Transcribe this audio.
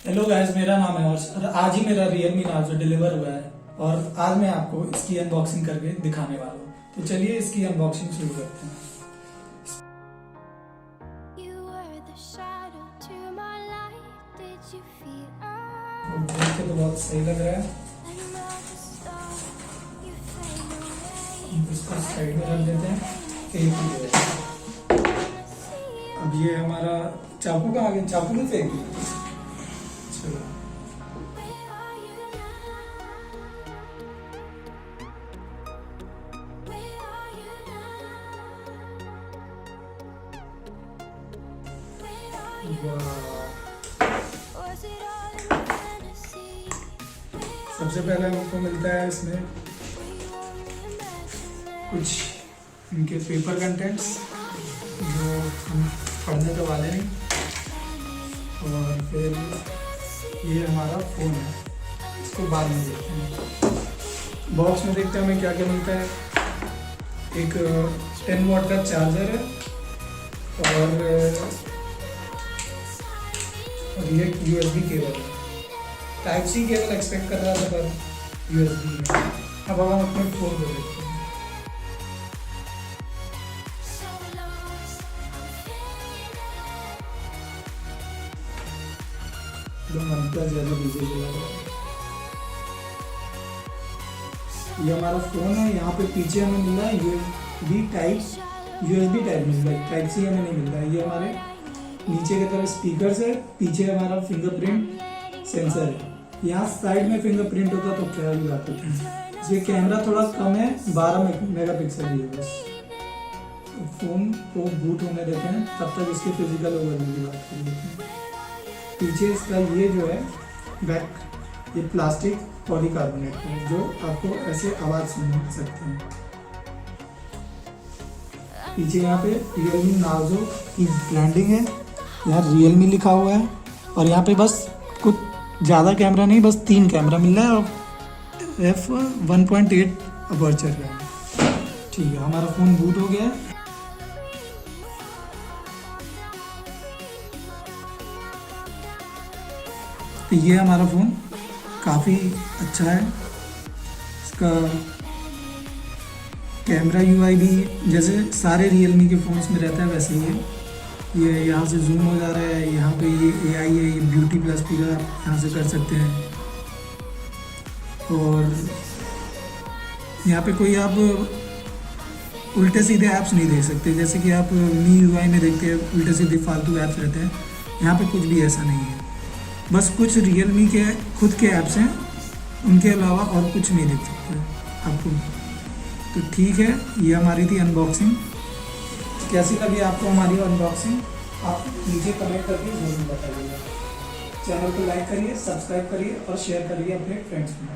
Hello guys, मेरा नाम है हर्ष और आज ही मेरा Realme Narzo डिलीवर हुआ है और आज मैं आपको इसकी अनबॉक्सिंग करके दिखाने वाला हूँ। तो चलिए इसकी अनबॉक्सिंग शुरू करते हैं। देख के तो बहुत सही लग रहा है। इसको साइड में रख देते हैं। अब ये हमारा चाकू का आगे चाकू में फेंक दिया। चलो सबसे पहले हमको मिलता है इसमें कुछ इनके पेपर कंटेंट्स जो हम पढ़ने तो वाले नहीं, और फिर ये हमारा फ़ोन है, इसको बाद में देखते हैं। बॉक्स में देखते हैं हमें क्या क्या मिलता है। एक 10 वाट का चार्जर है और ये USB केबल है। टाइप सी केबल एक्सपेक्ट कर रहा था पर USB है। अब हम अपने फ़ोन को देखते हैं। ये हमारा फ़ोन है। यहाँ पे पीछे हमें मिल रहा है USB टाइप मिल रहा है, टाइप सी हमें नहीं मिल रहा है। ये हमारे नीचे की तरफ स्पीकर है, पीछे हमारा फिंगरप्रिंट सेंसर है। यहाँ साइड में फिंगरप्रिंट होता तो क्या ही बात होती। इसमें कैमरा थोड़ा कम है, 12 मेगापिक्सल ही है बस। तो फ़ोन को बूट होने देते हैं, तब तक इसके फिजिकल ओवरव्यू की बात कर लेते हैं। पीछे इसका ये जो है बैक, ये प्लास्टिक पॉलीकार्बोनेट है जो आपको ऐसे आवाज़ सुन सकते हैं। पीछे यहाँ पे Realme Narzo की ब्रांडिंग है, यहाँ Realme लिखा हुआ है और यहाँ पे बस कुछ ज़्यादा कैमरा नहीं, बस 3 कैमरा मिल रहा है और f1.8 अपर्चर है। ठीक है, हमारा फ़ोन बूट हो गया है। तो ये हमारा फ़ोन काफ़ी अच्छा है। इसका कैमरा UI भी जैसे सारे Realme के फ़ोन्स में रहता है वैसे ही है। ये यहाँ से जूम हो जा रहा है, यहाँ पे ये AI है, ये ब्यूटी प्लस भी आप यहाँ से कर सकते हैं। और यहाँ पे कोई आप उल्टे सीधे ऐप्स नहीं देख सकते, जैसे कि आप MIUI में देखते हैं उल्टे सीधे फालतू ऐप्स रहते हैं। यहाँ पे कुछ भी ऐसा नहीं है, बस कुछ Realme के खुद के ऐप्स हैं, उनके अलावा और कुछ नहीं देख सकते आपको। तो ठीक है, ये हमारी थी अनबॉक्सिंग। कैसी लगी आपको हमारी अनबॉक्सिंग, आप नीचे कमेंट करके ज़रूर बताइएगा। चैनल को लाइक करिए, सब्सक्राइब करिए और शेयर करिए अपने फ्रेंड्स में।